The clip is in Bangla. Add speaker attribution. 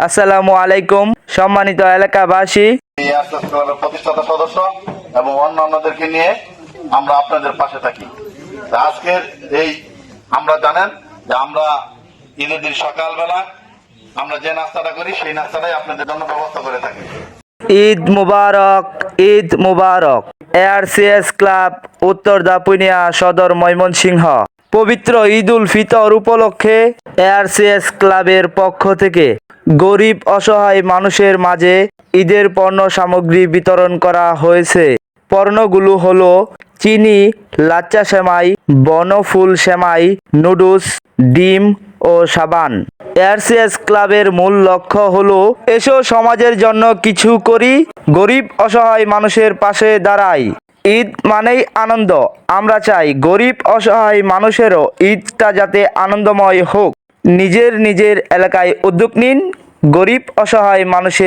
Speaker 1: আসসালামু আলাইকুম সম্মানিত এলাকাবাসী।
Speaker 2: এই আশ্বাস ক্লাবের প্রতিষ্ঠাতা সদস্য এবং অন্যান্যদেরকে নিয়ে আমরা আপনাদের পাশে থাকি। আজকের এই আমরা জানেন যে আমরা ঈদের দিন সকালবেলা আমরা যে নাস্তাটা করি সেই নাস্তাটাই আপনাদের জন্য ব্যবস্থা করে থাকি।
Speaker 1: ঈদ মুবারক, ঈদ মুবারক। ARCS ক্লাব উত্তর দাপুনিয়া সদর ময়মনসিংহ পবিত্র ঈদ উল ফিতর উপলক্ষে ARCS ক্লাবের পক্ষ থেকে গরিব অসহায় মানুষের মাঝে ঈদের পণ্য সামগ্রী বিতরণ করা হয়েছে। পণ্যগুলো হলো চিনি, লাচ্চা সেমাই, বনফুল সেমাই, নুডলস, ডিম ও সাবান। ARCS ক্লাবের মূল লক্ষ্য হলো এসো সমাজের জন্য কিছু করি, গরিব অসহায় মানুষের পাশে দাঁড়াই। ঈদ মানেই আনন্দ, আমরা চাই গরিব অসহায় মানুষেরও ঈদটা যাতে আনন্দময় হোক। নিজের এলাকায় উদ্যোগ নিন, গরিব অসহায় মানুষের